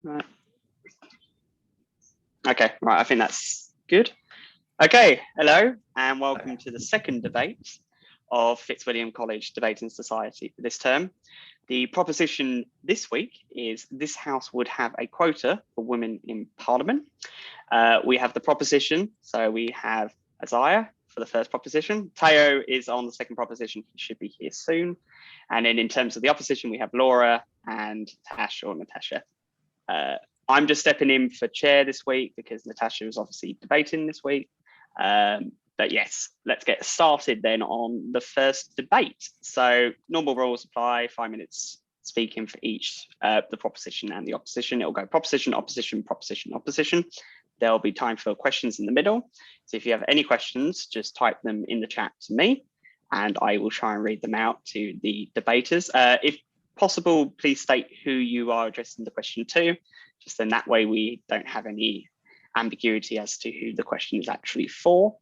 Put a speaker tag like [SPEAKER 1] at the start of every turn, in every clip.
[SPEAKER 1] Right. Okay, right, I think that's good. Okay, hello and welcome to the second debate of Fitzwilliam College Debating Society for this term. The proposition this week is this House would have a quota for women in Parliament. We have the proposition, so we have Isaiah for the first proposition. Teo is on the second proposition, he should be here soon. And then in terms of the opposition, we have Laura and Tash or Natasha. I'm just stepping in for chair this week because Natasha is obviously debating this week. But yes, let's get started then on the first debate. So normal rules apply, 5 minutes speaking for each, the proposition and the opposition. It'll go proposition, opposition, proposition, opposition. There'll be time for questions in the middle. So if you have any questions, just type them in the chat to me and I will try and read them out to the debaters. If possible, please state who you are addressing the question to, just then that way we don't have any ambiguity as to who the question is actually for.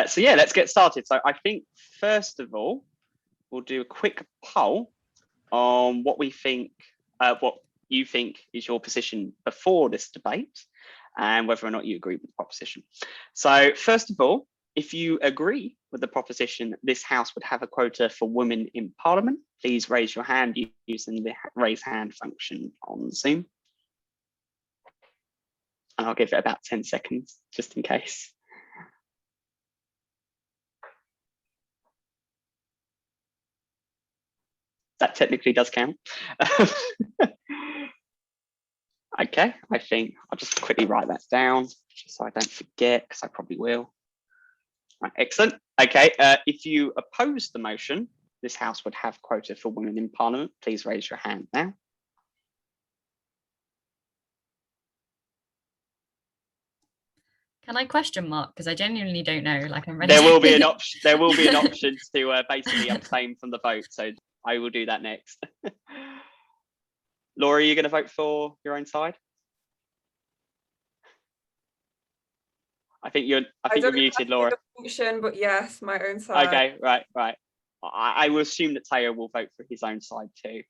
[SPEAKER 1] So yeah, let's get started. So I think first of all, we'll do a quick poll on what we think, what you think is your position before this debate and whether or not you agree with the proposition. So first of all, if you agree with the proposition, this House would have a quota for women in Parliament, please raise your hand using the raise hand function on Zoom. And I'll give it about 10 seconds just in case. That technically does count. Okay, I think I'll just quickly write that down just so I don't forget, because I probably will. Right, excellent. Okay, if you oppose the motion, this House would have quota for women in Parliament, please raise your hand now.
[SPEAKER 2] Can I question mark? Because I genuinely don't know. Like I'm ready.
[SPEAKER 1] There will be an option. There will be an option to basically abstain from the vote. So I will do that next. Laura, are you going to vote for your own side? I think you're muted, Laura.
[SPEAKER 3] Function, but yes, my own side.
[SPEAKER 1] Okay, right. I will assume that Teo will vote for his own side too.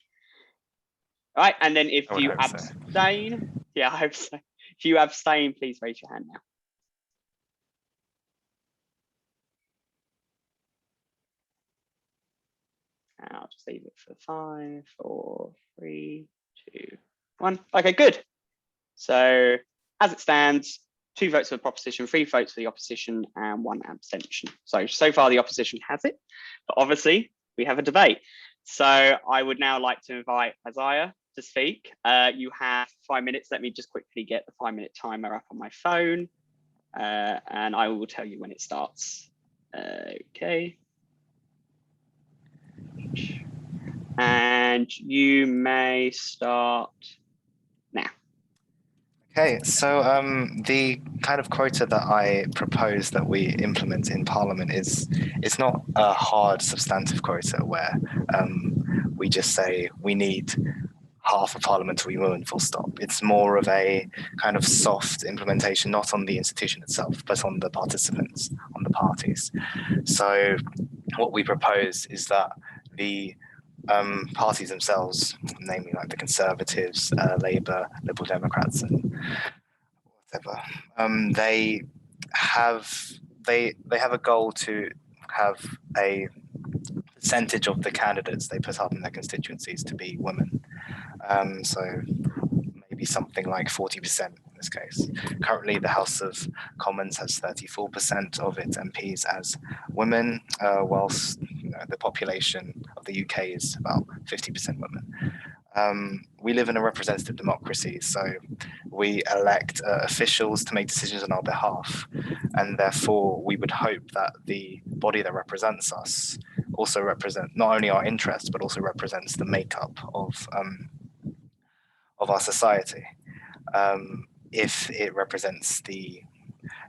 [SPEAKER 1] All right, and then if you abstain, so. Yeah, I hope so. If you abstain, please raise your hand now. And I'll just leave it for 5, 4, 3, 2, 1. Okay, good. So as it stands, 2 votes for the proposition, 3 votes for the opposition, and 1 abstention. So far the opposition has it, but obviously we have a debate. So I would now like to invite Isaiah to speak. You have 5 minutes. Let me just quickly get the 5-minute timer up on my phone, and I will tell you when it starts. Okay. And you may start now.
[SPEAKER 4] Okay, so the kind of quota that I propose that we implement in Parliament is not a hard substantive quota where we just say we need half a parliamentary woman full stop. It's more of a kind of soft implementation, not on the institution itself, but on the participants, on the parties. So what we propose is that the parties themselves, namely like the Conservatives, Labour, Liberal Democrats, and whatever, they have a goal to have a percentage of the candidates they put up in their constituencies to be women. So maybe something like 40% in this case. Currently, the House of Commons has 34% of its MPs as women, whilst the population of the UK is about 50% women. We live in a representative democracy, so we elect officials to make decisions on our behalf, and therefore we would hope that the body that represents us also represent not only our interests but also represents the makeup of our society. If it represents the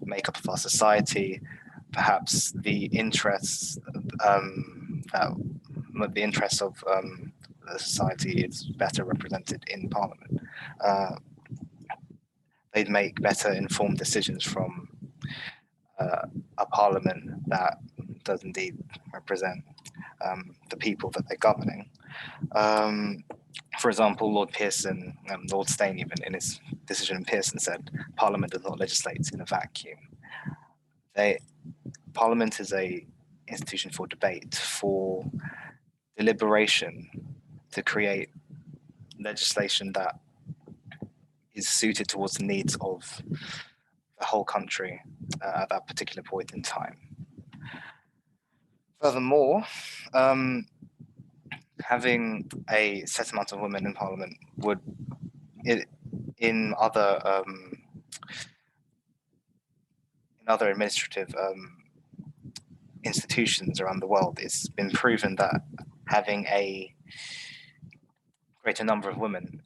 [SPEAKER 4] makeup of our society, perhaps the interests of the society is better represented in Parliament. They'd make better informed decisions from a Parliament that does indeed represent the people that they're governing. For example, Lord Pearson, Lord Steyn even in his decision in Pearson said, Parliament does not legislate in a vacuum. Parliament is a institution for debate, for deliberation, to create legislation that is suited towards the needs of the whole country at that particular point in time. Furthermore, having a set amount of women in Parliament would, in other administrative institutions around the world, it's been proven that having a greater number of women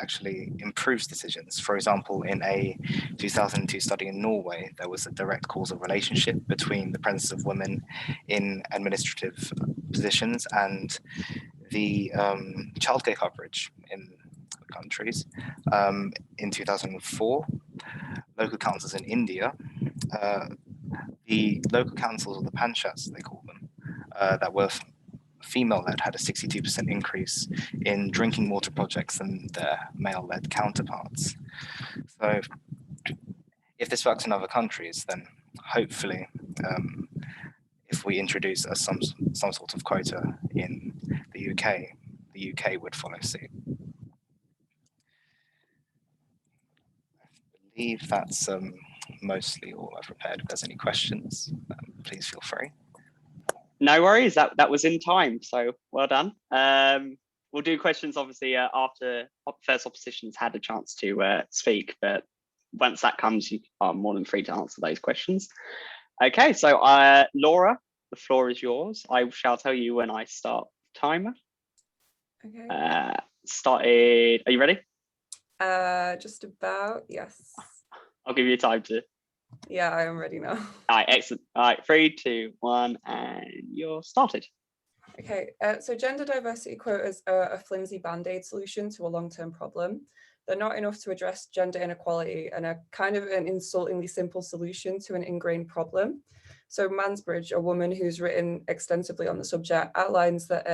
[SPEAKER 4] actually improves decisions. For example, in a 2002 study in Norway, there was a direct causal relationship between the presence of women in administrative positions and the childcare coverage in the countries. In 2004, local councils in India, the local councils, or the panchayats they call them, that were female-led had a 62% increase in drinking water projects than their male-led counterparts. So if this works in other countries, then hopefully if we introduce some sort of quota in the UK would follow suit. I believe that's mostly all I've prepared. If there's any questions, please feel free.
[SPEAKER 1] No worries, that was in time, so well done. We'll do questions obviously after first opposition's had a chance to speak, but once that comes, you are more than free to answer those questions. Okay, so Laura, the floor is yours. I shall tell you when I start the timer.
[SPEAKER 3] Okay.
[SPEAKER 1] Started, are you ready?
[SPEAKER 3] Just about, yes.
[SPEAKER 1] I'll give you time to.
[SPEAKER 3] Yeah, I am ready now.
[SPEAKER 1] All right, excellent. All right, 3, 2, 1, and you're started.
[SPEAKER 3] Okay, so gender diversity quotas are a flimsy band-aid solution to a long-term problem. They're not enough to address gender inequality and are kind of an insultingly simple solution to an ingrained problem. So Mansbridge, a woman who's written extensively on the subject, outlines that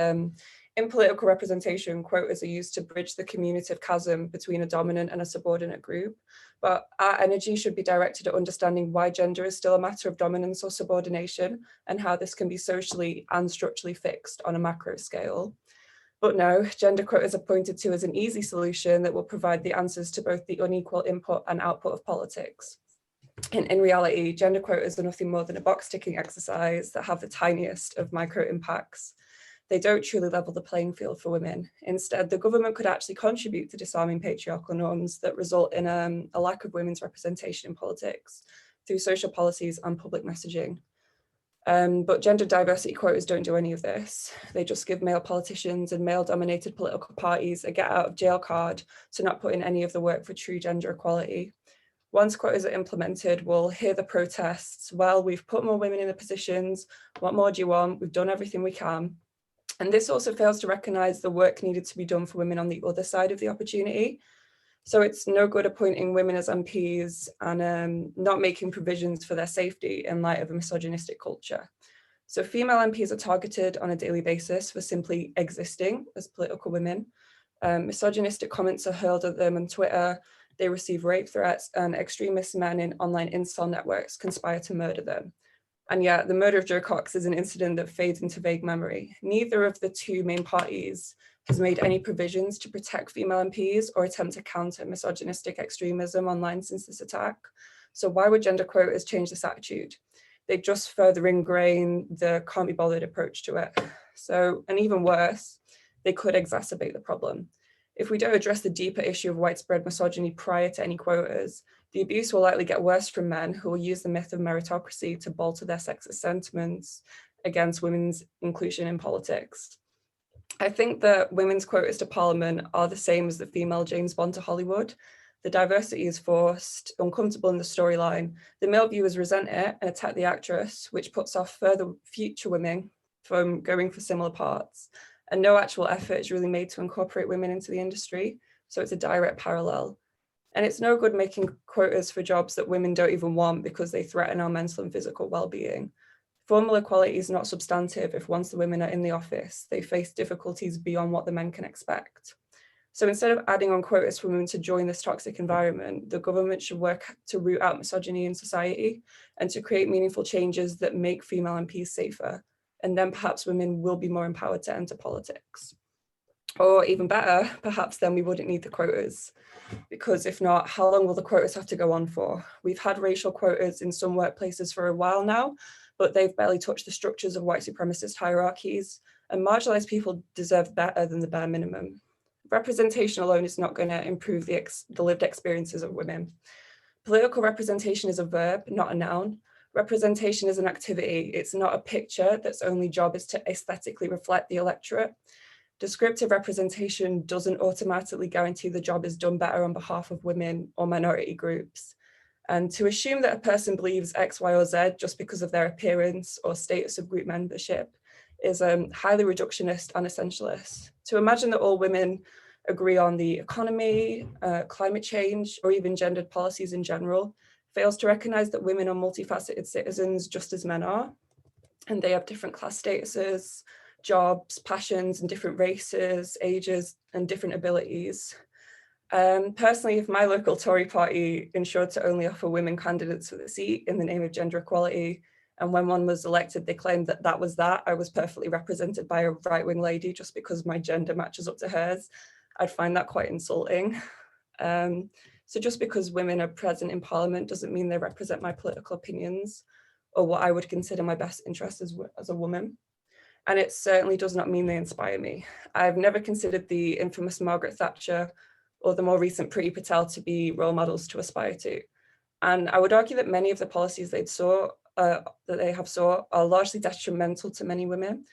[SPEAKER 3] in political representation, quotas are used to bridge the communicative chasm between a dominant and a subordinate group. But our energy should be directed at understanding why gender is still a matter of dominance or subordination and how this can be socially and structurally fixed on a macro scale. But no, gender quotas are pointed to as an easy solution that will provide the answers to both the unequal input and output of politics. In reality, gender quotas are nothing more than a box-ticking exercise that have the tiniest of micro impacts. They don't truly level the playing field for women. Instead, the government could actually contribute to disarming patriarchal norms that result in a lack of women's representation in politics through social policies and public messaging. But gender diversity quotas don't do any of this. They just give male politicians and male-dominated political parties a get-out-of-jail card to not put in any of the work for true gender equality. Once quotas are implemented, we'll hear the protests, well, we've put more women in the positions, what more do you want? We've done everything we can. And this also fails to recognise the work needed to be done for women on the other side of the opportunity. So it's no good appointing women as MPs and not making provisions for their safety in light of a misogynistic culture. So female MPs are targeted on a daily basis for simply existing as political women. Misogynistic comments are hurled at them on Twitter. They receive rape threats, and extremist men in online incel networks conspire to murder them. And yet the murder of Jo Cox is an incident that fades into vague memory. Neither of the two main parties has made any provisions to protect female MPs or attempt to counter misogynistic extremism online since this attack. So why would gender quotas change this attitude? They just further ingrain the can't be bothered approach to it. So, and even worse, they could exacerbate the problem. If we don't address the deeper issue of widespread misogyny prior to any quotas, the abuse will likely get worse from men who will use the myth of meritocracy to bolster their sexist sentiments against women's inclusion in politics. I think that women's quotas to Parliament are the same as the female James Bond to Hollywood. The diversity is forced, uncomfortable in the storyline. The male viewers resent it and attack the actress, which puts off further future women from going for similar parts. And no actual effort is really made to incorporate women into the industry. So it's a direct parallel. And it's no good making quotas for jobs that women don't even want because they threaten our mental and physical well-being. Formal equality is not substantive if once the women are in the office, they face difficulties beyond what the men can expect. So instead of adding on quotas for women to join this toxic environment, the government should work to root out misogyny in society and to create meaningful changes that make female MPs safer. And then perhaps women will be more empowered to enter politics. Or even better, perhaps then we wouldn't need the quotas. Because if not, how long will the quotas have to go on for? We've had racial quotas in some workplaces for a while now, but they've barely touched the structures of white supremacist hierarchies, and marginalized people deserve better than the bare minimum. Representation alone is not going to improve the lived experiences of women. Political representation is a verb, not a noun. Representation is an activity. It's not a picture that's only job is to aesthetically reflect the electorate. Descriptive representation doesn't automatically guarantee the job is done better on behalf of women or minority groups. And to assume that a person believes X, Y, or Z just because of their appearance or status of group membership is highly reductionist and essentialist. To imagine that all women agree on the economy, climate change, or even gendered policies in general fails to recognize that women are multifaceted citizens just as men are, and they have different class statuses, jobs, passions, and different races, ages, and different abilities. Personally, if my local Tory party ensured to only offer women candidates for the seat in the name of gender equality, and when one was elected, they claimed that that was that, I was perfectly represented by a right-wing lady just because my gender matches up to hers, I'd find that quite insulting. So just because women are present in Parliament doesn't mean they represent my political opinions or what I would consider my best interest as a woman. And it certainly does not mean they inspire me. I've never considered the infamous Margaret Thatcher or the more recent Priti Patel to be role models to aspire to. And I would argue that many of the policies they have sought are largely detrimental to many women.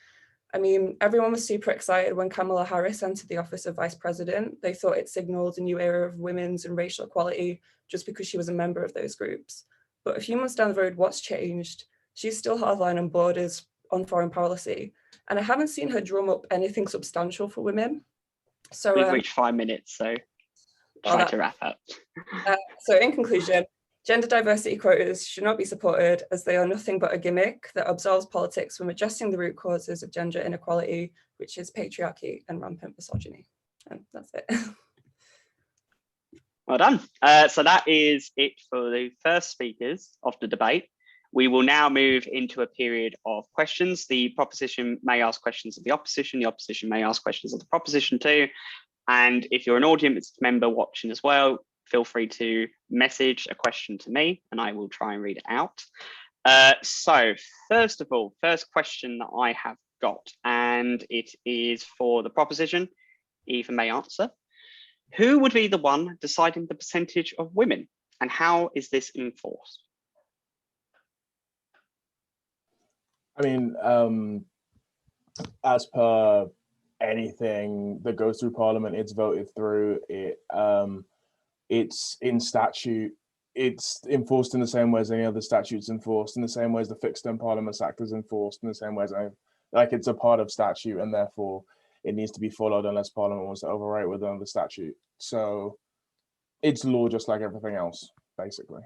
[SPEAKER 3] I mean, everyone was super excited when Kamala Harris entered the office of vice president. They thought it signaled a new era of women's and racial equality just because she was a member of those groups. But a few months down the road, what's changed? She's still hardline on borders, on foreign policy, and I haven't seen her drum up anything substantial for women. So
[SPEAKER 1] we've reached 5 minutes, so try to wrap up.
[SPEAKER 3] So in conclusion, gender diversity quotas should not be supported as they are nothing but a gimmick that absolves politics from addressing the root causes of gender inequality, which is patriarchy and rampant misogyny. And that's it.
[SPEAKER 1] Well done. So that is it for the first speakers of the debate. We will now move into a period of questions. The proposition may ask questions of the opposition may ask questions of the proposition too. And if you're an audience member watching as well, feel free to message a question to me and I will try and read it out. So first of all, first question that I have got, and it is for the proposition, Eva may answer. Who would be the one deciding the percentage of women and how is this enforced?
[SPEAKER 5] I mean, as per anything that goes through Parliament, it's voted through. It's in statute. It's enforced in the same way as any other statute's enforced, in the same way as the Fixed Term Parliaments Act is enforced, in the same way as it's a part of statute, and therefore it needs to be followed unless Parliament wants to overwrite with another statute. So it's law just like everything else, basically.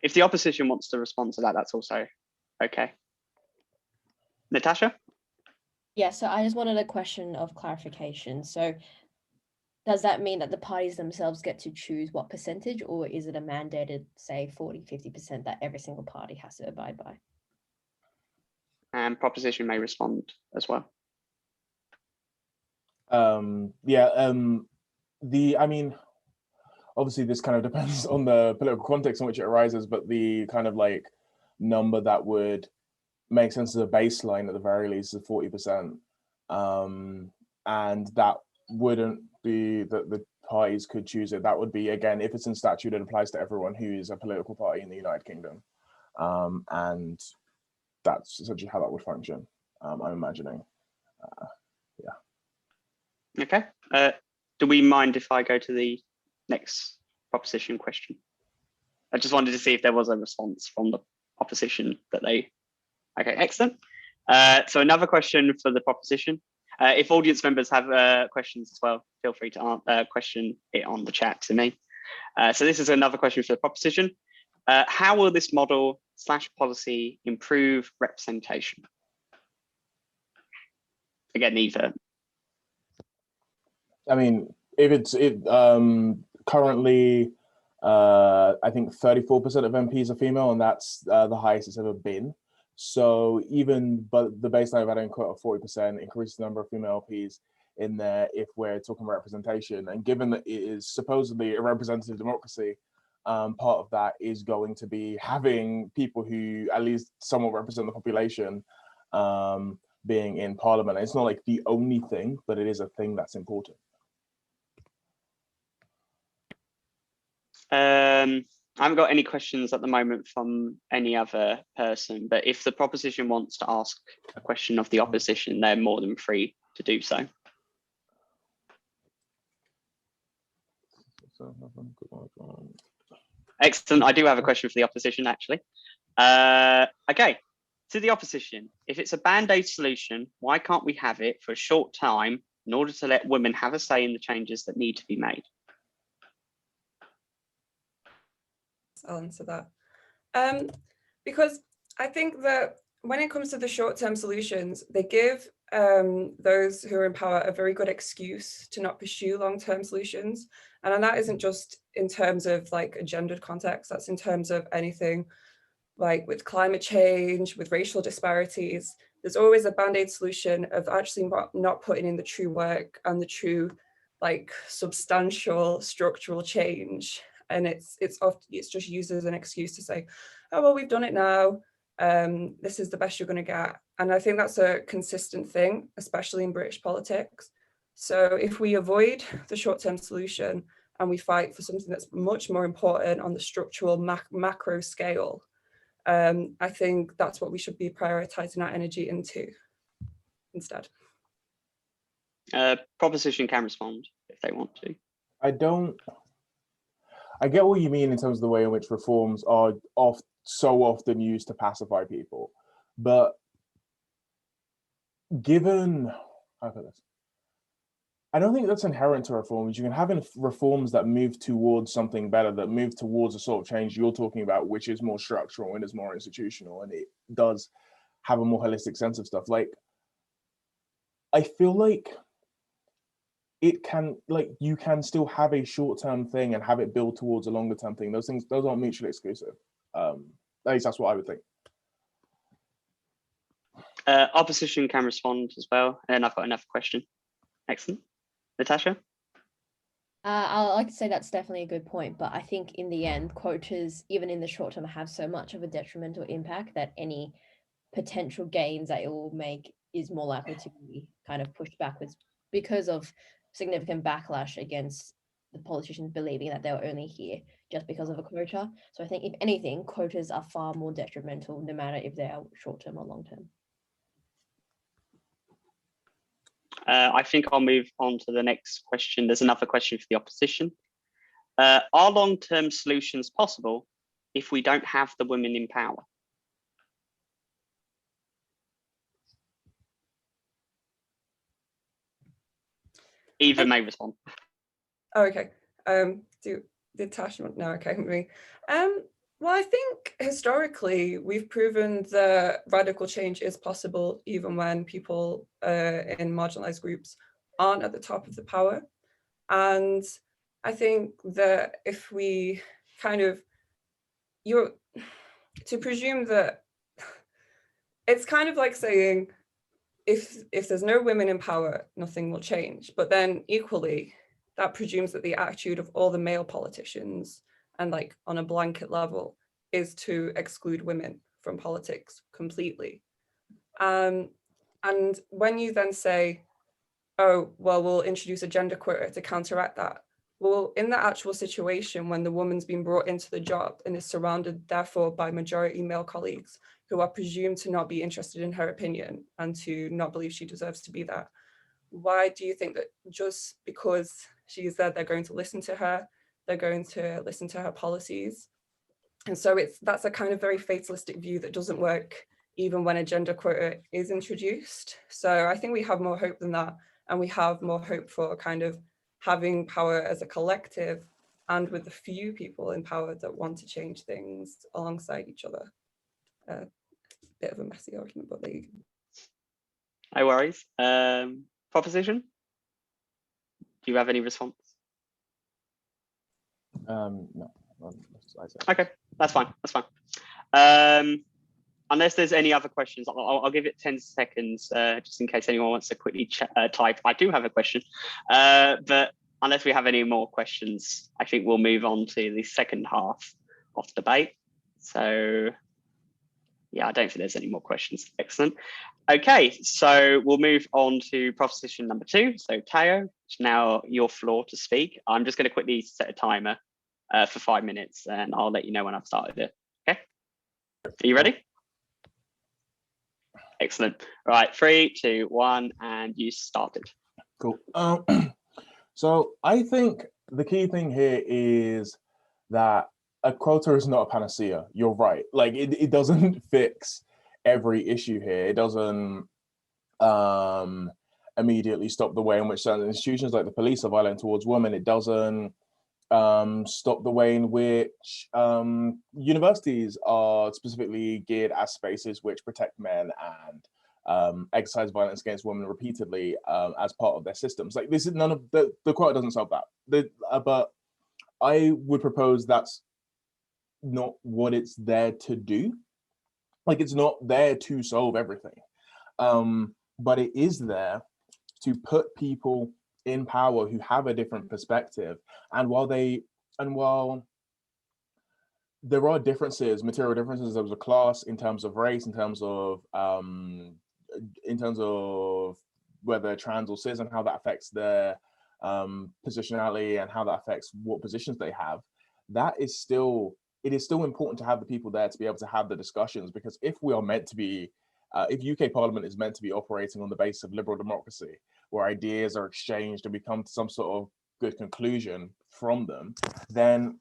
[SPEAKER 1] If the opposition wants to respond to that, that's also okay. Natasha?
[SPEAKER 6] Yeah, so I just wanted a question of clarification. So does that mean that the parties themselves get to choose what percentage, or is it a mandated, say, 40, 50% that every single party has to abide by?
[SPEAKER 1] And proposition may respond as well.
[SPEAKER 5] I mean, obviously this kind of depends on the political context in which it arises, but the kind of like number that would make sense as a baseline at the very least is 40%. And that wouldn't be that the parties could choose it. That would be, again, if it's in statute, it applies to everyone who is a political party in the United Kingdom. And that's essentially how that would function, I'm imagining. Yeah.
[SPEAKER 1] Okay. Do we mind if I go to the next proposition question? I just wanted to see if there was a response from the opposition that they... Okay, excellent. So another question for the proposition. If audience members have questions as well, feel free to question it on the chat to me. So this is another question for the proposition. How will this model / policy improve representation? Again, either.
[SPEAKER 5] I mean, if currently, I think 34% of MPs are female, and that's the highest it's ever been. So but the baseline of adding quota of 40% increases the number of female MPs in there if we're talking representation. And given that it is supposedly a representative democracy, part of that is going to be having people who at least somewhat represent the population being in parliament. It's not like the only thing, but it is a thing that's important.
[SPEAKER 1] I haven't got any questions at the moment from any other person, but if the proposition wants to ask a question of the opposition, they're more than free to do so. Excellent. I do have a question for the opposition, actually. Okay, to the opposition, if it's a band-aid solution, why can't we have it for a short time in order to let women have a say in the changes that need to be made?
[SPEAKER 3] I'll answer that. Because I think that when it comes to the short-term solutions, they give those who are in power a very good excuse to not pursue long-term solutions. And that isn't just in terms of like a gendered context, that's in terms of anything like with climate change, with racial disparities. There's always a band-aid solution of actually not putting in the true work and the true like substantial structural change. And it's just used as an excuse to say, oh, well, we've done it now. This is the best you're going to get. And I think that's a consistent thing, especially in British politics. So if we avoid the short-term solution and we fight for something that's much more important on the structural macro scale, I think that's what we should be prioritizing our energy into instead.
[SPEAKER 1] Proposition can respond if they want to.
[SPEAKER 5] I get what you mean in terms of the way in which reforms are so often used to pacify people, but given, I don't think that's inherent to reforms. You can have reforms that move towards something better, that move towards a sort of change you're talking about, which is more structural and is more institutional, and it does have a more holistic sense of stuff. Like, I feel like it can, like, you can still have a short-term thing and have it build towards a longer-term thing. Those aren't mutually exclusive. At least that's what I would think.
[SPEAKER 1] Opposition can respond as well, and I've got another question. Excellent. Natasha?
[SPEAKER 6] I like to say that's definitely a good point, but I think in the end, quotas, even in the short term, have so much of a detrimental impact that any potential gains that it will make is more likely to be kind of pushed backwards because of significant backlash against the politicians believing that they were only here just because of a quota. So I think if anything, quotas are far more detrimental, no matter if they are short term or long term.
[SPEAKER 1] I think I'll move on to the next question. There's another question for the opposition. Are long-term solutions possible if we don't have the women in power? Eva may respond.
[SPEAKER 3] Oh, okay. Did Tash want? No, okay, me. Well, I think historically we've proven that radical change is possible even when people in marginalized groups aren't at the top of the power. And I think that if we kind of, to presume that, it's kind of like saying, if there's no women in power, nothing will change. But then equally, that presumes that the attitude of all the male politicians and like on a blanket level is to exclude women from politics completely. And when you then say, oh, well, we'll introduce a gender quota to counteract that. Well, in the actual situation when the woman's been brought into the job and is surrounded therefore by majority male colleagues who are presumed to not be interested in her opinion and to not believe she deserves to be there, why do you think that just because she's there, they're going to listen to her, they're going to listen to her policies? And so that's a kind of very fatalistic view that doesn't work even when a gender quota is introduced. So I think we have more hope than that, and we have more hope for kind of having power as a collective and with the few people in power that want to change things alongside each other. Bit of a messy argument, but there you go.
[SPEAKER 1] No worries. Proposition? Do you have any response?
[SPEAKER 5] No.
[SPEAKER 1] Okay, that's fine. That's fine. Unless there's any other questions, I'll give it 10 seconds just in case anyone wants to quickly type. I do have a question, but unless we have any more questions, I think we'll move on to the second half of the debate. So yeah, I don't think there's any more questions. Excellent. Okay, so we'll move on to proposition number 2. So Tao, it's now your floor to speak. I'm just going to quickly set a timer for 5 minutes, and I'll let you know when I've started it. Okay, are you ready? Excellent. All right, 3, 2, 1, and you started.
[SPEAKER 5] Cool. So I think the key thing here is that a quota is not a panacea. You're right. Like it doesn't fix every issue here. It doesn't immediately stop the way in which certain institutions like the police are violent towards women. It doesn't stop the way in which universities are specifically geared as spaces which protect men and exercise violence against women repeatedly as part of their systems. Like this is none of the quota doesn't solve that. But I would propose that's not what it's there to do. Like it's not there to solve everything, but it is there to put people in power who have a different perspective. And while there are differences, material differences in terms of class, in terms of race, in terms of whether trans or cis and how that affects their positionality and how that affects what positions they have, it is still important to have the people there to be able to have the discussions, because if we are meant to be, if UK Parliament is meant to be operating on the basis of liberal democracy, where ideas are exchanged and we come to some sort of good conclusion from them, then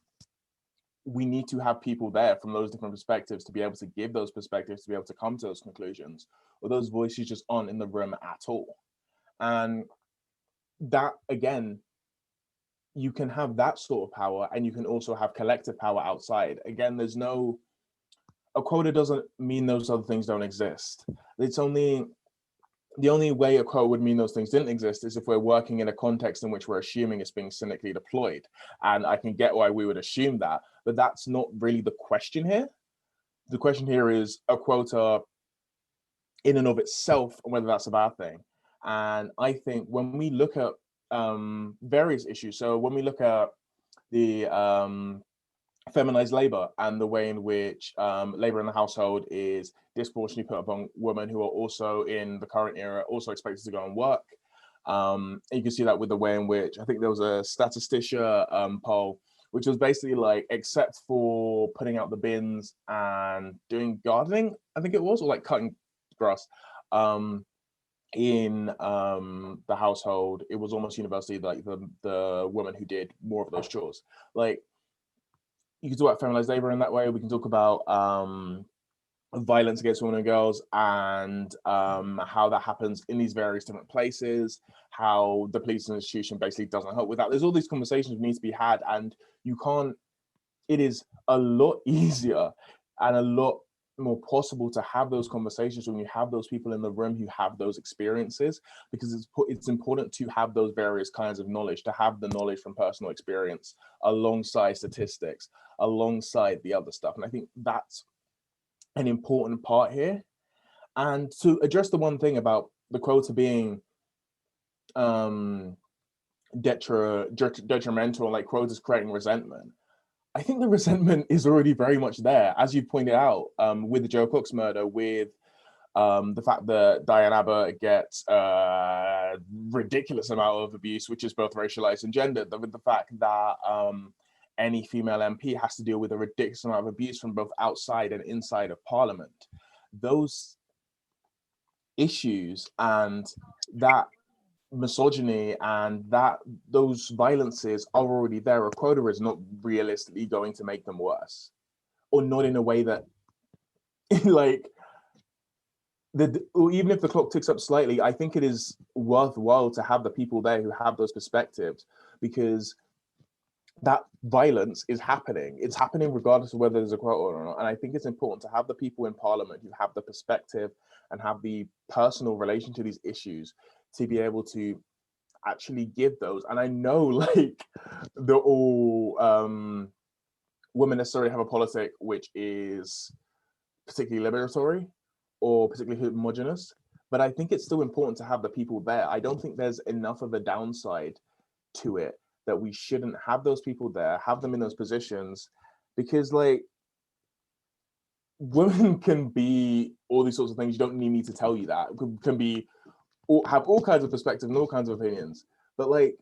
[SPEAKER 5] we need to have people there from those different perspectives to be able to give those perspectives, to be able to come to those conclusions, or those voices just aren't in the room at all. And that, again, you can have that sort of power and you can also have collective power outside. Again, a quota doesn't mean those other things don't exist. The only way a quota would mean those things didn't exist is if we're working in a context in which we're assuming it's being cynically deployed. And I can get why we would assume that, but that's not really the question here. The question here is a quota in and of itself, and whether that's a bad thing. And I think when we look at various issues, so when we look at the feminized labor and the way in which labor in the household is disproportionately put upon women who are also in the current era also expected to go and work. And you can see that with the way in which, I think there was a statistician poll, which was basically like, except for putting out the bins and doing gardening, I think it was, or like cutting grass, in the household, it was almost universally like the woman who did more of those chores. Like, you can talk about feminized labor in that way. We can talk about violence against women and girls and how that happens in these various different places, how the police institution basically doesn't help with that. There's all these conversations that need to be had, and it is a lot easier and a lot more possible to have those conversations when you have those people in the room who have those experiences, because it's important to have those various kinds of knowledge, to have the knowledge from personal experience alongside statistics, alongside the other stuff. And I think that's an important part here. And to address the one thing about the quota being detrimental, like quotas creating resentment, I think the resentment is already very much there, as you pointed out, with the Joe Cox murder, with the fact that Diane Abbott gets a ridiculous amount of abuse, which is both racialized and gendered, with the fact that any female MP has to deal with a ridiculous amount of abuse from both outside and inside of Parliament. Those issues and that misogyny and those violences are already there. A quota is not realistically going to make them worse, or not in a way that like even if the clock ticks up slightly, I think it is worthwhile to have the people there who have those perspectives, because that violence is happening. It's happening regardless of whether there's a quota or not. And I think it's important to have the people in Parliament who have the perspective and have the personal relation to these issues to be able to actually give those. And I know, like, the all women necessarily have a politic which is particularly liberatory or particularly homogenous, but I think it's still important to have the people there. I don't think there's enough of a downside to it that we shouldn't have those people there, have them in those positions, because, like, women can be all these sorts of things. You don't need me to tell you that. Can be, have all kinds of perspectives and all kinds of opinions, but, like,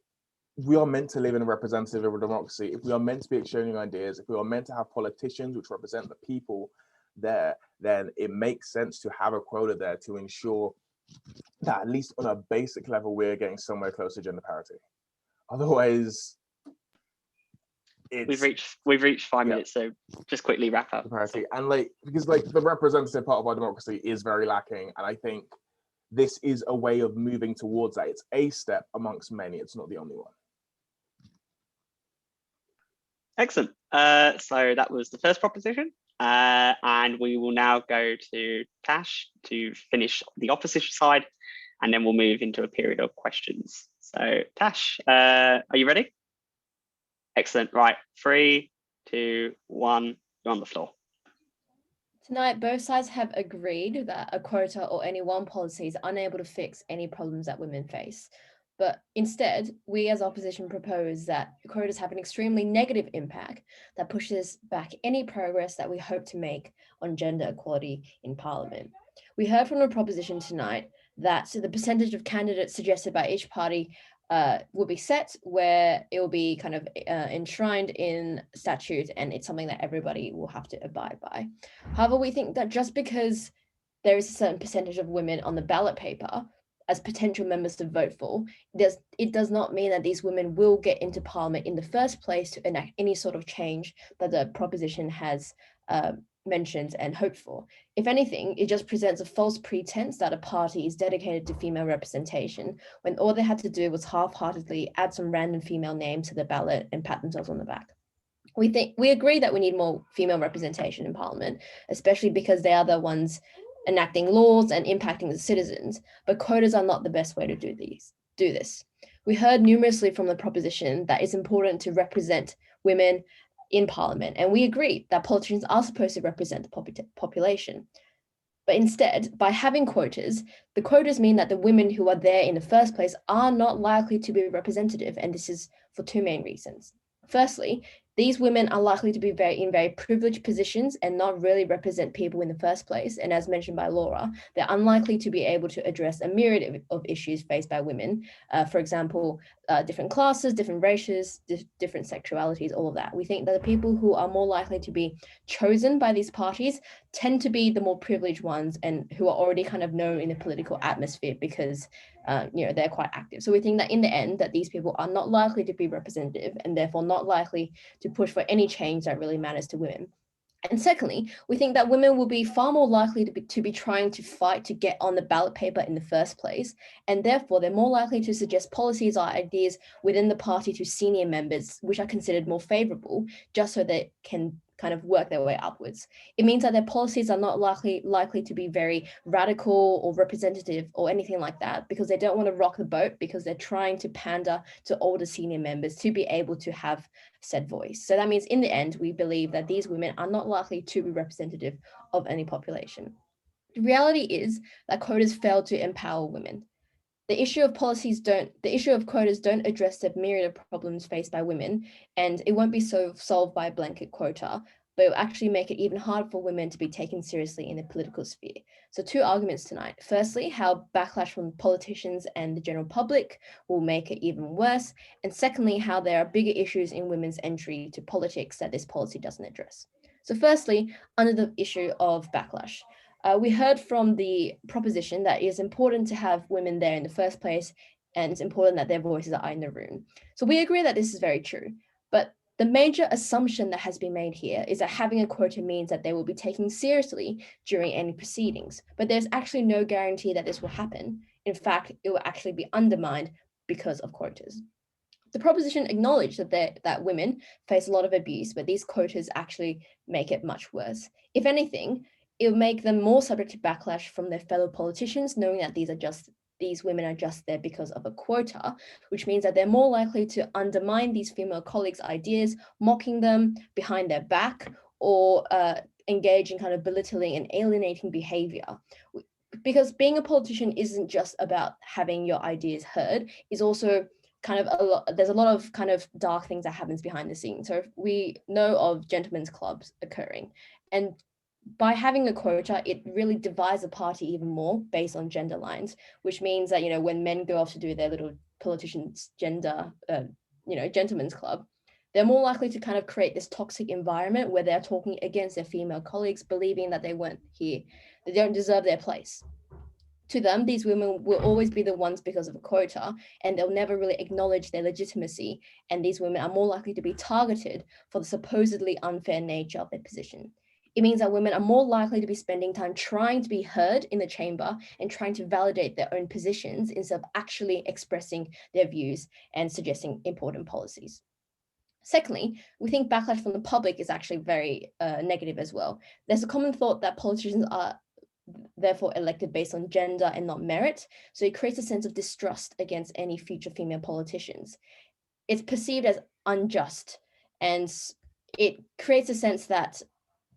[SPEAKER 5] we are meant to live in a representative democracy. If we are meant to be exchanging ideas, if we are meant to have politicians which represent the people there, then it makes sense to have a quota there to ensure that at least on a basic level, we're getting somewhere close to gender parity. Otherwise,
[SPEAKER 1] we've reached 5 minutes, so just quickly wrap up.
[SPEAKER 5] Parity. And, like, because, like, the representative part of our democracy is very lacking, and I think this is a way of moving towards that. It's a step amongst many. It's not the only one.
[SPEAKER 1] Excellent. So that was the first proposition. And we will now go to Tash to finish the opposition side, and then we'll move into a period of questions. So Tash, are you ready? Excellent. Right. 3, 2, 1, you're on the floor.
[SPEAKER 6] Tonight, both sides have agreed that a quota or any one policy is unable to fix any problems that women face. But instead, we as opposition propose that quotas have an extremely negative impact that pushes back any progress that we hope to make on gender equality in Parliament. We heard from the proposition tonight that the percentage of candidates suggested by each party will be set, where it will be kind of enshrined in statute, and it's something that everybody will have to abide by. However, we think that just because there is a certain percentage of women on the ballot paper as potential members to vote for, it does not mean that these women will get into Parliament in the first place to enact any sort of change that the proposition has mentioned and hoped for. If anything, it just presents a false pretense that a party is dedicated to female representation, when all they had to do was half-heartedly add some random female names to the ballot and pat themselves on the back. We agree that we need more female representation in Parliament, especially because they are the ones enacting laws and impacting the citizens, but quotas are not the best way to do this. We heard numerously from the proposition that it's important to represent women in Parliament, and we agree that politicians are supposed to represent the population. But instead, by having quotas, the quotas mean that the women who are there in the first place are not likely to be representative, and this is for two main reasons. Firstly, these women are likely to be in very privileged positions and not really represent people in the first place. And as mentioned by Laura, they're unlikely to be able to address a myriad of issues faced by women. For example, different classes, different races, different sexualities, all of that. We think that the people who are more likely to be chosen by these parties tend to be the more privileged ones, and who are already kind of known in the political atmosphere because they're quite active. So we think that in the end, that these people are not likely to be representative, and therefore not likely to push for any change that really matters to women. And secondly, we think that women will be far more likely to be trying to fight to get on the ballot paper in the first place, and therefore they're more likely to suggest policies or ideas within the party to senior members, which are considered more favourable, just so they can kind of work their way upwards. It means that their policies are not likely to be very radical or representative or anything like that, because they don't want to rock the boat, because they're trying to pander to older senior members to be able to have said voice. So that means in the end, we believe that these women are not likely to be representative of any population. The reality is that quotas fail to empower women. The issue of quotas don't address the myriad of problems faced by women, and it won't be solved by a blanket quota, but it will actually make it even harder for women to be taken seriously in the political sphere. So 2 arguments tonight. Firstly, how backlash from politicians and the general public will make it even worse. And secondly, how there are bigger issues in women's entry to politics that this policy doesn't address. So firstly, under the issue of backlash. We heard from the proposition that it is important to have women there in the first place, and it's important that their voices are in the room. So we agree that this is very true, but the major assumption that has been made here is that having a quota means that they will be taken seriously during any proceedings, but there's actually no guarantee that this will happen. In fact, it will actually be undermined because of quotas. the proposition acknowledged that women face a lot of abuse, but these quotas actually make it much worse. If anything, it will make them more subject to backlash from their fellow politicians, knowing that these women are just there because of a quota, which means that they're more likely to undermine these female colleagues' ideas, mocking them behind their back, or engage in kind of belittling and alienating behavior. Because being a politician isn't just about having your ideas heard, it's also kind of there's a lot of kind of dark things that happens behind the scenes. So we know of gentlemen's clubs occurring, and by having a quota, it really divides a party even more based on gender lines, which means that, when men go off to do their little politician's gentlemen's club, they're more likely to kind of create this toxic environment where they're talking against their female colleagues, believing that they weren't here, they don't deserve their place. To them, these women will always be the ones because of a quota, and they'll never really acknowledge their legitimacy. And these women are more likely to be targeted for the supposedly unfair nature of their position. It means that women are more likely to be spending time trying to be heard in the chamber and trying to validate their own positions instead of actually expressing their views and suggesting important policies. Secondly, we think backlash from the public is actually very negative as well. There's a common thought that politicians are therefore elected based on gender and not merit, so it creates a sense of distrust against any future female politicians. It's perceived as unjust, and it creates a sense that,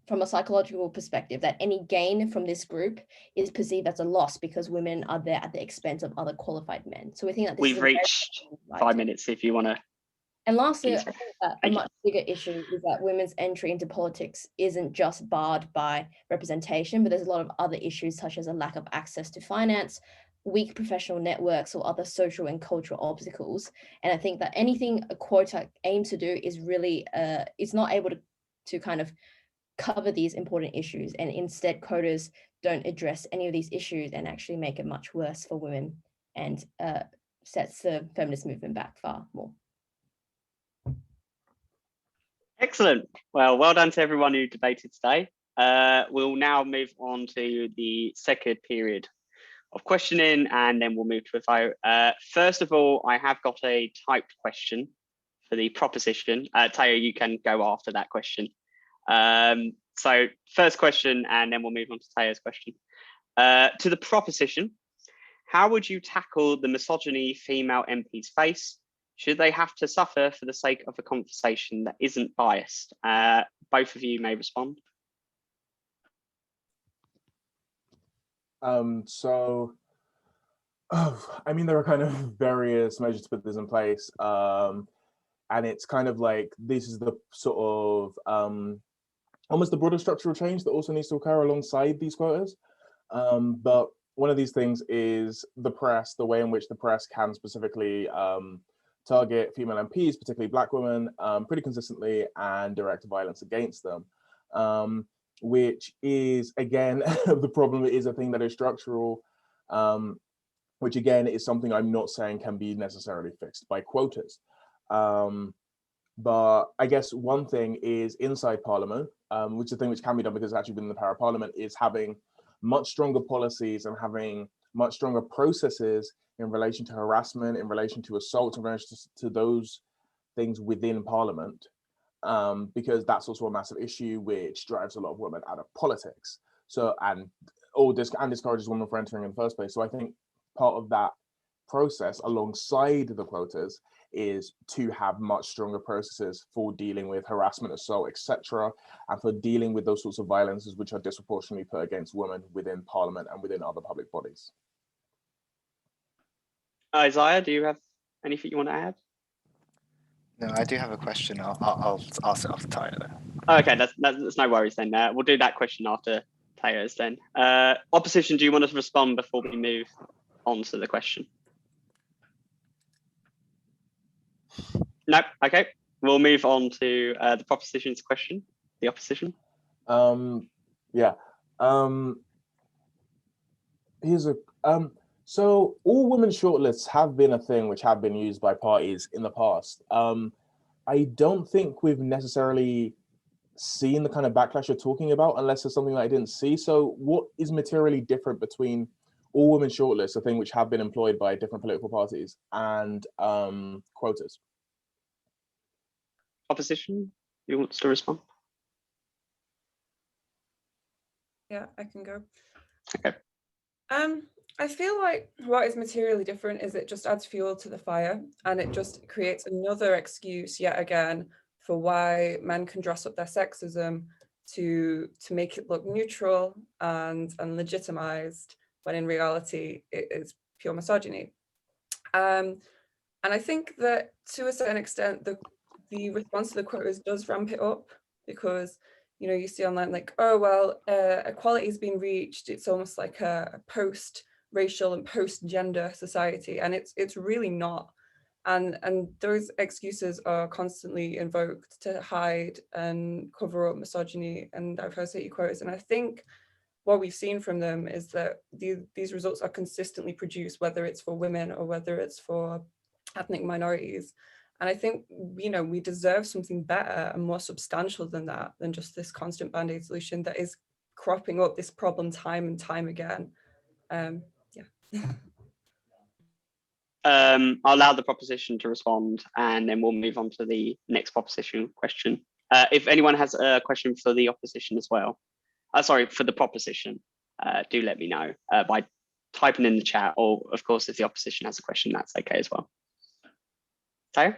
[SPEAKER 6] from a psychological perspective, that any gain from this group is perceived as a loss because women are there at the expense of other qualified men. So we think that
[SPEAKER 1] we've reached 5 minutes if you want to.
[SPEAKER 6] And lastly, I think that a much bigger issue is that women's entry into politics isn't just barred by representation, but there's a lot of other issues such as a lack of access to finance, weak professional networks, or other social and cultural obstacles. And I think that anything a quota aims to do is really, it's not able to kind of cover these important issues. And instead, quotas don't address any of these issues and actually make it much worse for women and sets the feminist movement back far more.
[SPEAKER 1] Excellent. Well done to everyone who debated today. We'll now move on to the second period of questioning, and then we'll move to a vote. First of all, I have got a typed question for the proposition. Taya, you can go after that question. So first question, and then we'll move on to Taya's question. To the proposition, how would you tackle the misogyny female MPs face? Should they have to suffer for the sake of a conversation that isn't biased? Both of you may respond.
[SPEAKER 5] I mean, there are kind of various measures to put this in place. And it's kind of like, this is the sort of, almost the broader structural change that also needs to occur alongside these quotas. But one of these things is the press, the way in which the press can specifically target female MPs, particularly Black women, pretty consistently and direct violence against them, which is, again, the problem is a thing that is structural, which again is something I'm not saying can be necessarily fixed by quotas. But I guess one thing is inside Parliament, which is a thing which can be done because it's actually within the power of Parliament, is having much stronger policies and having much stronger processes in relation to harassment, in relation to assault, in relation to those things within Parliament, because that's also a massive issue which drives a lot of women out of politics. So, and discourages women from entering in the first place. So I think part of that process alongside the quotas is to have much stronger processes for dealing with harassment, assault, etc., and for dealing with those sorts of violences which are disproportionately put against women within Parliament and within other public bodies.
[SPEAKER 1] Isaiah, do you have anything you want to add?
[SPEAKER 4] No, I do have a question. I'll ask it after Taya then.
[SPEAKER 1] Okay, that's no worries then. We'll do that question after Taya's then. Opposition, do you want us to respond before we move on to the question? No, okay. We'll move on to the proposition's question, the opposition.
[SPEAKER 5] Here's a so all women shortlists have been a thing which have been used by parties in the past. I don't think we've necessarily seen the kind of backlash you're talking about unless there's something that I didn't see. So what is materially different between all women shortlists, a thing which have been employed by different political parties, and quotas?
[SPEAKER 1] opposition who wants to respond?
[SPEAKER 3] Yeah, I can go.
[SPEAKER 1] Okay.
[SPEAKER 3] I feel like what is materially different is it just adds fuel to the fire, and it just creates another excuse yet again for why men can dress up their sexism to make it look neutral and legitimized, when in reality it is pure misogyny. And I think that to a certain extent the response to the quotas does ramp it up, because you see online like, oh well, equality has been reached. It's almost like a post-racial and post-gender society, and it's really not. And those excuses are constantly invoked to hide and cover up misogyny and diversity quotas. And I think what we've seen from them is that these results are consistently produced, whether it's for women or whether it's for ethnic minorities. And I think, we deserve something better and more substantial than that, than just this constant band-aid solution that is cropping up this problem time and time again. Yeah.
[SPEAKER 1] I'll allow the proposition to respond, and then we'll move on to the next proposition question. If anyone has a question for the opposition as well, sorry, for the proposition, do let me know by typing in the chat, or of course, if the opposition has a question, that's okay as well. So,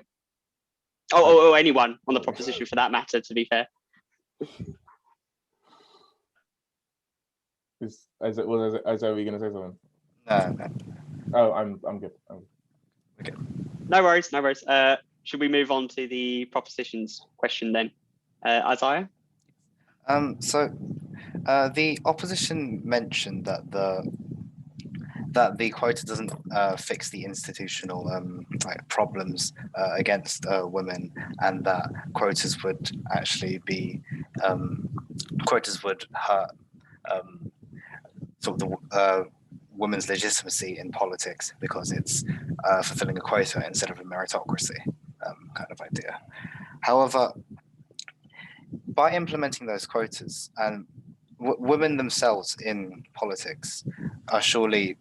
[SPEAKER 1] or anyone on the proposition for that matter, to be fair.
[SPEAKER 5] Isaiah, were you going to say something?
[SPEAKER 4] No.
[SPEAKER 5] Oh, I'm good.
[SPEAKER 4] Okay.
[SPEAKER 1] No worries. Should we move on to the propositions question then, Isaiah?
[SPEAKER 4] So the opposition mentioned that the quota doesn't fix the institutional problems against women, and that quotas would actually be quotas would hurt sort of the women's legitimacy in politics, because it's fulfilling a quota instead of a meritocracy kind of idea. However, by implementing those quotas, and women themselves in politics are surely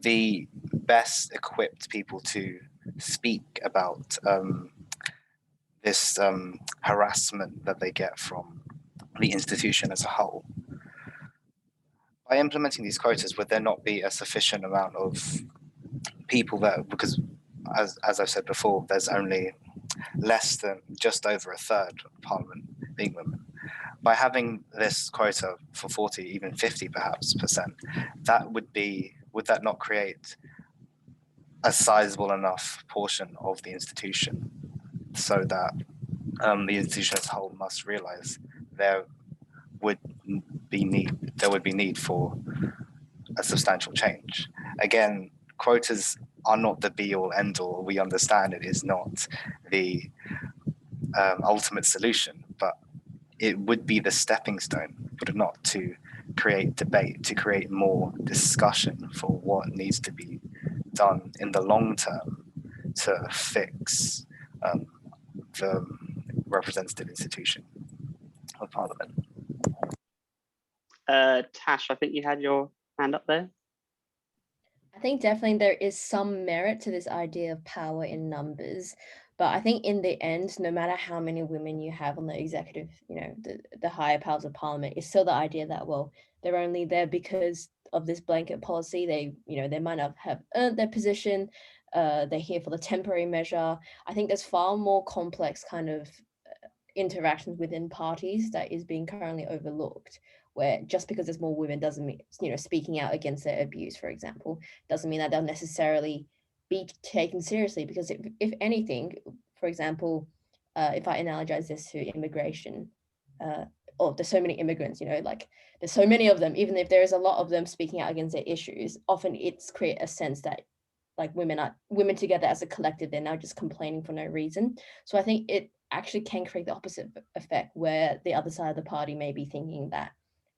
[SPEAKER 4] the best equipped people to speak about this harassment that they get from the institution as a whole. By implementing these quotas, would there not be a sufficient amount of people that, because as I've said before, there's only less than just over a third of Parliament being women. By having this quota for 40, even 50 perhaps percent, would that not create a sizable enough portion of the institution so that the institution as a whole must realize there would be need for a substantial change? Again, quotas are not the be all end all. We understand it is not the ultimate solution, but it would be the stepping stone, would it not, to create debate, to create more discussion for what needs to be done in the long term to fix the representative institution of Parliament.
[SPEAKER 1] Tash, I think you had your hand up there.
[SPEAKER 6] I think definitely there is some merit to this idea of power in numbers, but I think in the end, no matter how many women you have on the executive, the higher powers of Parliament, it's still the idea that, well, they're only there because of this blanket policy. They might not have earned their position. They're here for the temporary measure. I think there's far more complex kind of interactions within parties that is being currently overlooked, where just because there's more women doesn't mean, speaking out against their abuse, for example, doesn't mean that they'll necessarily be taken seriously. Because if anything, for example, if I analogize this to immigration, there's so many immigrants, there's so many of them, even if there is a lot of them speaking out against their issues, often it's create a sense that like women together as a collective, they're now just complaining for no reason. So I think it actually can create the opposite effect, where the other side of the party may be thinking that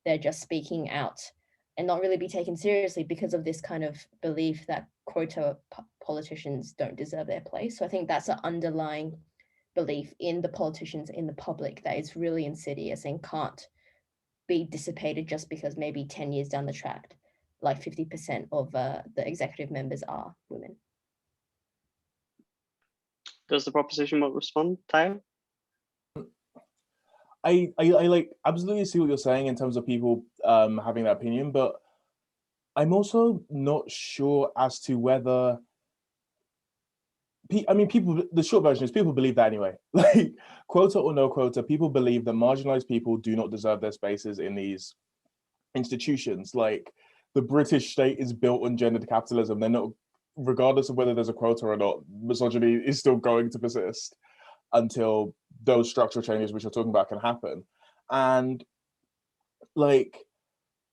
[SPEAKER 6] they're just speaking out and not really be taken seriously because of this kind of belief that quota politicians don't deserve their place. So I think that's an underlying belief in the politicians, in the public, that is really insidious and can't be dissipated just because maybe 10 years down the track, like 50% of the executive members are women.
[SPEAKER 1] Does the proposition want to respond, Tayo?
[SPEAKER 5] I like absolutely see what you're saying in terms of people having that opinion, but I'm also not sure as to whether I mean, people. The short version is people believe that anyway. Like quota or no quota, people believe that marginalized people do not deserve their spaces in these institutions. Like the British state is built on gendered capitalism. They're not, regardless of whether there's a quota or not, misogyny is still going to persist until those structural changes which you're talking about can happen. And like,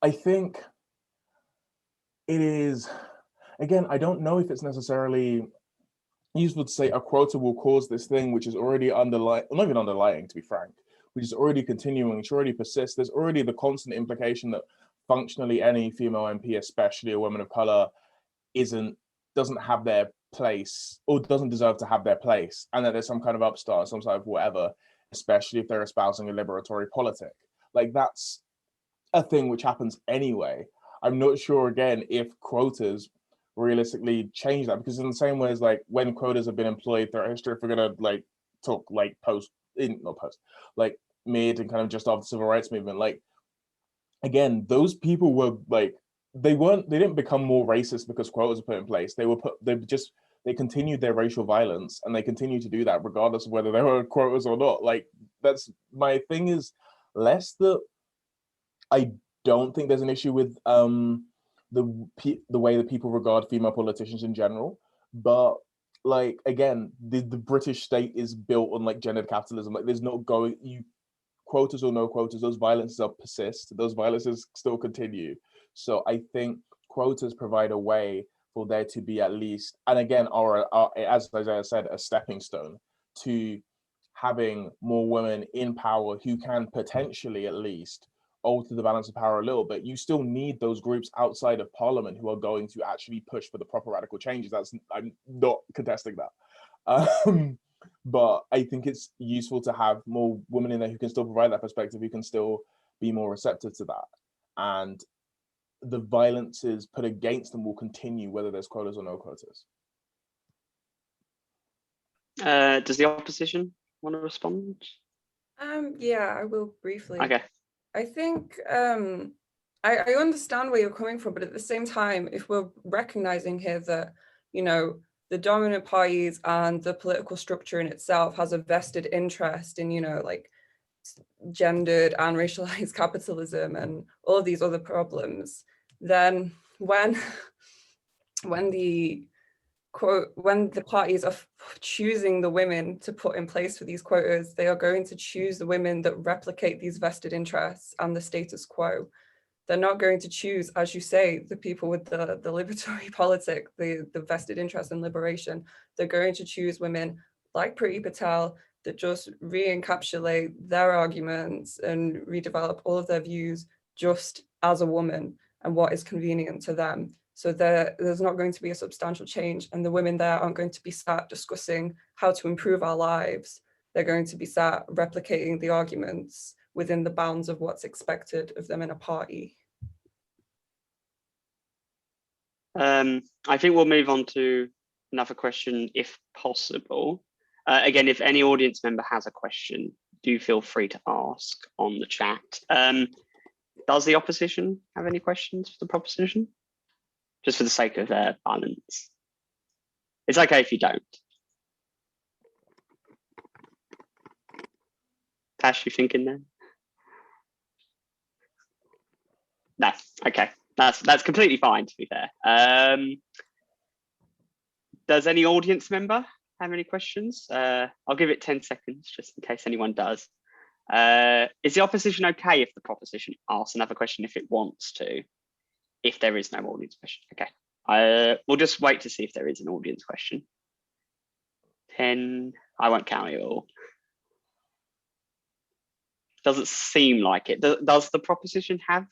[SPEAKER 5] I think it is, again, I don't know if it's necessarily useful to say a quota will cause this thing, which is already underlying, not even underlying, to be frank, which is already continuing, which already persists. There's already the constant implication that functionally any female MP, especially a woman of color, doesn't have their place or doesn't deserve to have their place, and that there's some kind of upstart, some sort of whatever, especially if they're espousing a liberatory politic. Like that's a thing which happens anyway. I'm not sure again if quotas realistically change that, because in the same way as like when quotas have been employed throughout history, if we're gonna like talk like like mid and kind of just after the civil rights movement, like again, those people were like they didn't become more racist because quotas were put in place. They continued their racial violence, and they continue to do that regardless of whether there were quotas or not. Like that's my thing is less that I don't think there's an issue with the way that people regard female politicians in general, but like again, the British state is built on like gendered capitalism. Like there's no quotas or no quotas, those violences persist, those violences still continue. So I think quotas provide a way for there to be at least, and again, are as Isaiah said, a stepping stone to having more women in power who can potentially at least alter the balance of power a little bit. You still need those groups outside of parliament who are going to actually push for the proper radical changes. I'm not contesting that. But I think it's useful to have more women in there who can still provide that perspective, who can still be more receptive to that. And the violences put against them will continue whether there's quotas or no quotas.
[SPEAKER 1] Does the opposition want to respond?
[SPEAKER 3] Yeah, I will briefly.
[SPEAKER 1] Okay.
[SPEAKER 3] I think I understand where you're coming from, but at the same time, if we're recognizing here that, you know, the dominant parties and the political structure in itself has a vested interest in, you know, like gendered and racialized capitalism and all of these other problems, then when the parties are choosing the women to put in place for these quotas, they are going to choose the women that replicate these vested interests and the status quo. They're not going to choose, as you say, the people with the liberatory politic, the vested interest in liberation. They're going to choose women like Priti Patel that just re-encapsulate their arguments and redevelop all of their views just as a woman and what is convenient to them. So there's not going to be a substantial change, and the women there aren't going to be sat discussing how to improve our lives. They're going to be sat replicating the arguments within the bounds of what's expected of them in a party.
[SPEAKER 1] I think we'll move on to another question if possible. Again, if any audience member has a question, do feel free to ask on the chat. Does the opposition have any questions for the proposition? Just for the sake of balance. It's okay if you don't. Tash, you thinking then? No, okay. That's completely fine, to be fair. Does any audience member have any questions? I'll give it 10 seconds just in case anyone does. Is the opposition okay if the proposition asks another question if it wants to? If there is no audience question, okay. We'll just wait to see if there is an audience question. 10, I won't count it all. Doesn't seem like it. Does the proposition have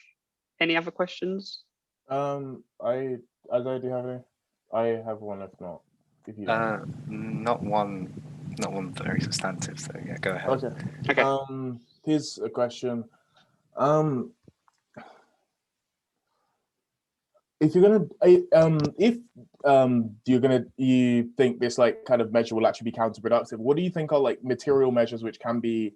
[SPEAKER 1] any other questions?
[SPEAKER 5] Do you have any? I have one, if not. If you don't.
[SPEAKER 4] Not one very substantive, so yeah, go ahead.
[SPEAKER 5] Okay. Here's a question. If you're gonna, you think this like kind of measure will actually be counterproductive, what do you think are like material measures which can be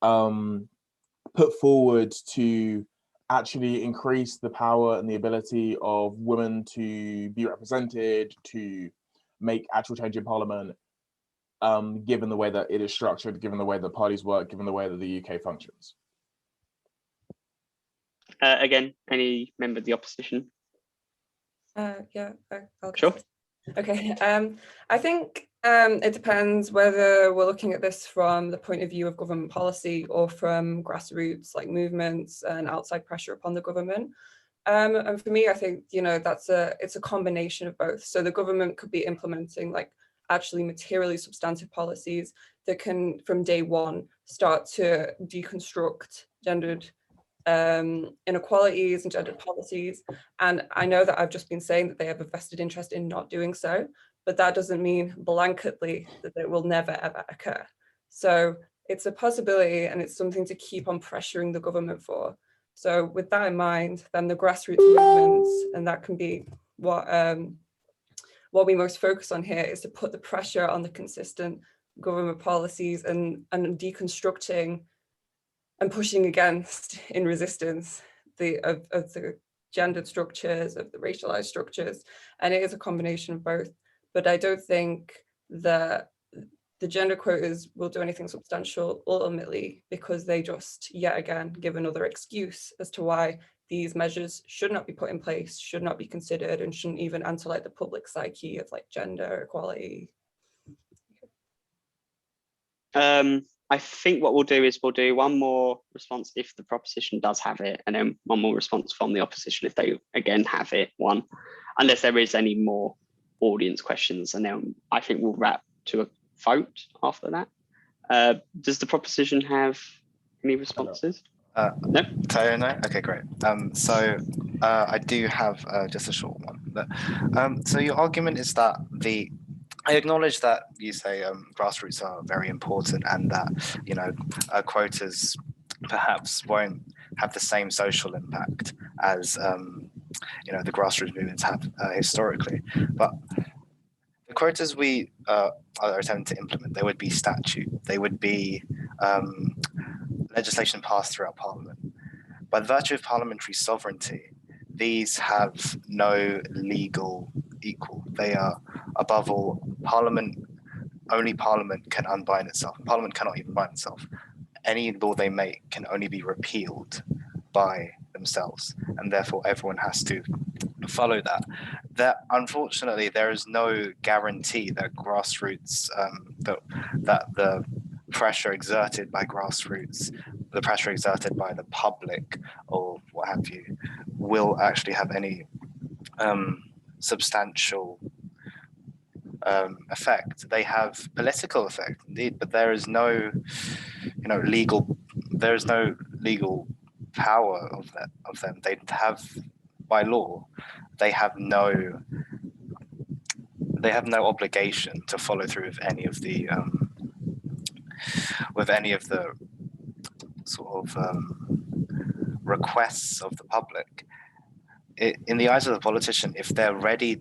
[SPEAKER 5] put forward to actually increase the power and the ability of women to be represented, to make actual change in Parliament, given the way that it is structured, given the way that parties work, given the way that the UK functions.
[SPEAKER 1] Again, any member of the opposition?
[SPEAKER 3] Yeah, I'll go
[SPEAKER 1] Sure.
[SPEAKER 3] first. Okay. I think it depends whether we're looking at this from the point of view of government policy or from grassroots like movements and outside pressure upon the government. And for me, I think, you know, it's a combination of both. So the government could be implementing like actually materially substantive policies that can from day one start to deconstruct gendered inequalities and gendered policies. And I know that I've just been saying that they have a vested interest in not doing so, but that doesn't mean blanketly that it will never ever occur. So it's a possibility and it's something to keep on pressuring the government for. So with that in mind, then the grassroots movements, and that can be what we most focus on here, is to put the pressure on the consistent government policies and deconstructing and pushing against in resistance of the gendered structures, of the racialized structures. And it is a combination of both. But I don't think that the gender quotas will do anything substantial ultimately, because they just yet again give another excuse as to why these measures should not be put in place, should not be considered, and shouldn't even enter like the public psyche of like gender equality.
[SPEAKER 1] I think what we'll do is we'll do one more response if the proposition does have it, and then one more response from the opposition if they again have it, one, unless there is any more audience questions, and then I think we'll wrap to a vote after that. Does the proposition have any responses? No.
[SPEAKER 4] So no. Okay, great. So I do have just a short one. But, so your argument is that I acknowledge that you say grassroots are very important, and that, you know, quotas perhaps won't have the same social impact as you know, the grassroots movements have historically. But the quotas we are attempting to implement, they would be statute, they would be legislation passed throughout Parliament. By the virtue of parliamentary sovereignty, these have no legal equal. They are, above all, Parliament. Only Parliament can unbind itself. Parliament cannot even bind itself. Any law they make can only be repealed by themselves, and therefore everyone has to follow that. That unfortunately there is no guarantee that grassroots, that the pressure exerted by grassroots, the pressure exerted by the public or what have you, will actually have any substantial effect. They have political effect indeed, but there is no, you know, legal power of them. They have, by law, they have no obligation to follow through with any of the sort of requests of the public. In the eyes of the politician, if they're ready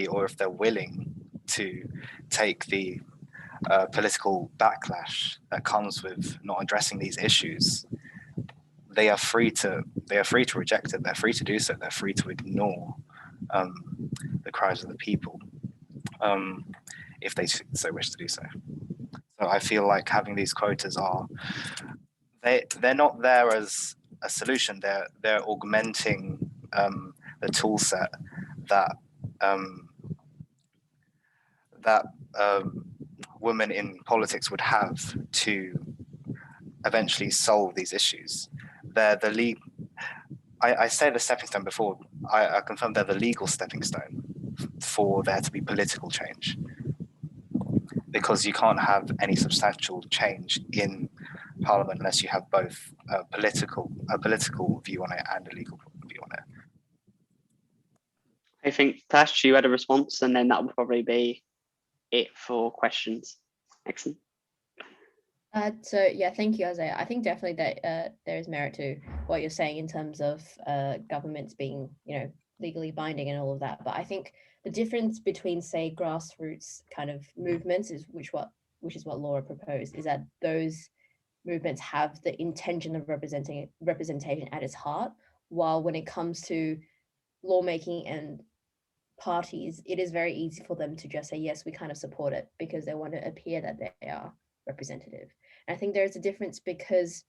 [SPEAKER 4] or if they're willing to take the political backlash that comes with not addressing these issues, they are free to reject it. They're free to do so. They're free to ignore the cries of the people, if they so wish to do so. So I feel like having these quotas they're not there as a solution. They're augmenting the tool set that women in politics would have to eventually solve these issues. They're the legal. I say the stepping stone before. I confirm they're the legal stepping stone for there to be political change, because you can't have any substantial change in Parliament unless you have both a political view on it and a legal view on it.
[SPEAKER 1] I think Tash, you had a response, and then that will probably be it for questions. Excellent.
[SPEAKER 6] So yeah, thank you, Isaiah. I think definitely that there is merit to what you're saying in terms of governments being, you know, legally binding and all of that. But I think the difference between, say, grassroots kind of movements which is what Laura proposed, is that those movements have the intention of representation at its heart, while when it comes to lawmaking and parties, it is very easy for them to just say, yes, we kind of support it because they want to appear that they are representative. And I think there's a difference, because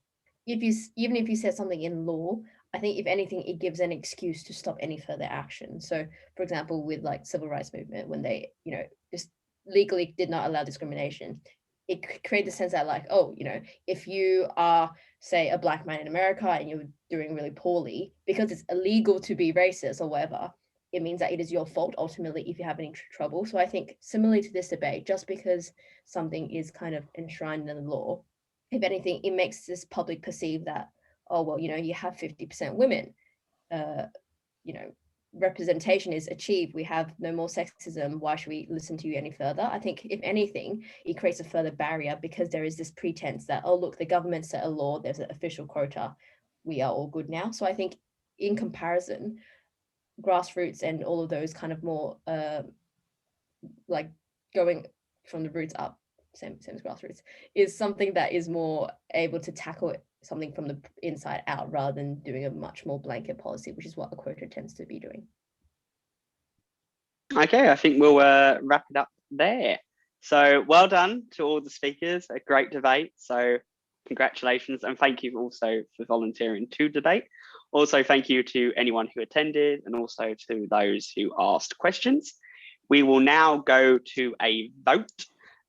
[SPEAKER 6] even if you said something in law, I think if anything, it gives an excuse to stop any further action. So for example, with like civil rights movement, when they, just legally did not allow discrimination, it created the sense that like, oh, if you are, say, a Black man in America and you're doing really poorly, because it's illegal to be racist or whatever, it means that it is your fault ultimately if you have any trouble. So I think similarly to this debate, just because something is kind of enshrined in the law, if anything, it makes this public perceive that, oh, well, you have 50% women, representation is achieved. We have no more sexism. Why should we listen to you any further? I think if anything, it creates a further barrier, because there is this pretense that, oh, look, the government set a law, there's an official quota, we are all good now. So I think in comparison, grassroots and all of those kind of more like going from the roots up, same as grassroots, is something that is more able to tackle something from the inside out rather than doing a much more blanket policy, which is what a quota tends to be doing.
[SPEAKER 1] Okay, I think we'll wrap it up there. So well done to all the speakers, a great debate. So congratulations, and thank you also for volunteering to debate. Also, thank you to anyone who attended and also to those who asked questions. We will now go to a vote.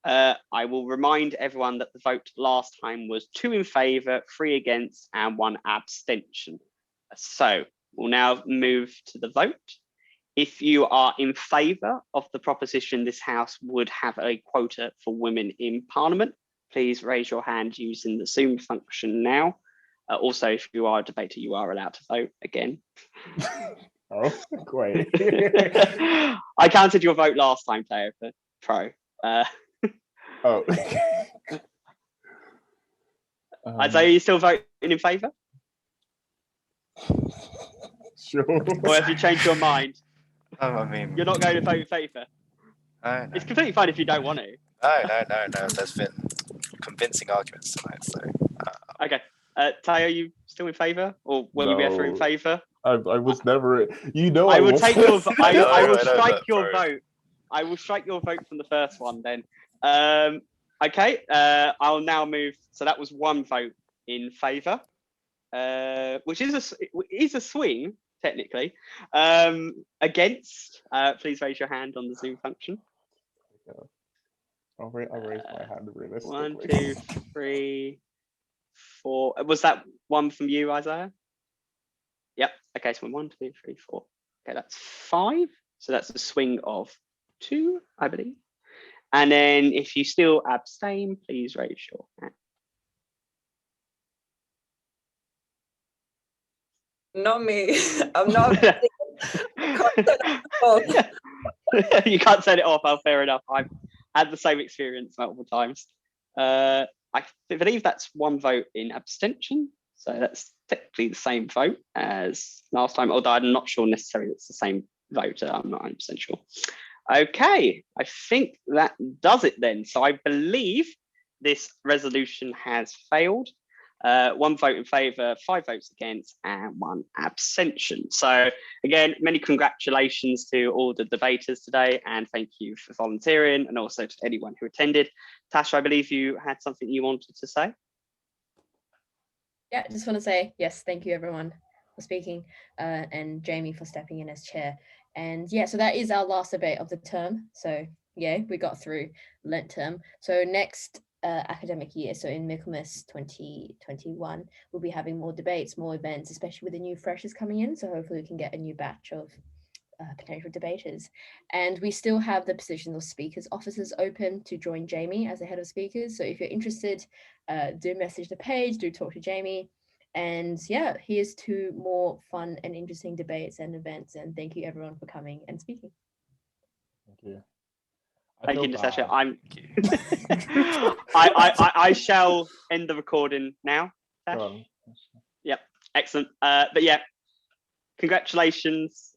[SPEAKER 1] I will remind everyone that the vote last time was 2 in favour, 3 against and 1 abstention. So we'll now move to the vote. If you are in favour of the proposition this House would have a quota for women in Parliament, please raise your hand using the Zoom function now. Also, if you are a debater, you are allowed to vote again.
[SPEAKER 5] Oh, great.
[SPEAKER 1] I counted your vote last time, Teo, for pro.
[SPEAKER 5] Oh.
[SPEAKER 1] Isaiah, are you still voting in favour?
[SPEAKER 5] Sure.
[SPEAKER 1] Or have you changed your mind?
[SPEAKER 4] I mean,
[SPEAKER 1] You're not going to vote in favour?
[SPEAKER 4] no.
[SPEAKER 1] It's completely fine if you don't want to.
[SPEAKER 4] No. There's been convincing arguments tonight, so.
[SPEAKER 1] Okay. Teo, are you still in favour? Or will you be ever in
[SPEAKER 5] No.
[SPEAKER 1] favour?
[SPEAKER 5] I was never.
[SPEAKER 1] I will take your. I will
[SPEAKER 4] I know
[SPEAKER 1] strike
[SPEAKER 4] that,
[SPEAKER 1] your
[SPEAKER 4] bro.
[SPEAKER 1] vote. I will strike your vote from the first one then. Okay. I'll now move. So that was 1 vote in favour, which is a swing technically. Against. Please raise your hand on the Zoom function.
[SPEAKER 5] I'll raise my hand realistically.
[SPEAKER 1] 1, 2, 3, 4. Was that 1 from you, Isaiah? Yep. Okay, so 1, 2, 3, 4. Okay, that's 5. So that's a swing of 2, I believe. And then if you still abstain, please raise your hand.
[SPEAKER 3] Not me. I'm not.
[SPEAKER 1] You can't set it off. Oh, fair enough. I've had the same experience multiple times. I believe that's 1 vote in abstention. So that's technically the same vote as last time, although I'm not sure necessarily it's the same vote. I'm not 100% sure. Okay, I think that does it then. So I believe this resolution has failed. 1 vote in favour, 5 votes against, and 1 abstention. So again, many congratulations to all the debaters today, and thank you for volunteering, and also to anyone who attended. Tasha, I believe you had something you wanted to say.
[SPEAKER 6] Yeah, just want to say, yes, thank you everyone for speaking, and Jamie for stepping in as chair. And yeah, so that is our last debate of the term. So yeah, we got through Lent term. So next academic year, so in Michaelmas 2021, we'll be having more debates, more events, especially with the new freshers coming in. So hopefully we can get a new batch of potential debaters. And we still have the position of speakers officers open to join Jamie as the head of speakers. So if you're interested, do message the page, do talk to Jamie. And yeah, here's to more fun and interesting debates and events. And thank you everyone for coming and speaking.
[SPEAKER 5] Thank you.
[SPEAKER 1] Thank you, Natasha.
[SPEAKER 4] you.
[SPEAKER 1] I shall end the recording now. Tash? Yep, excellent. But yeah, congratulations.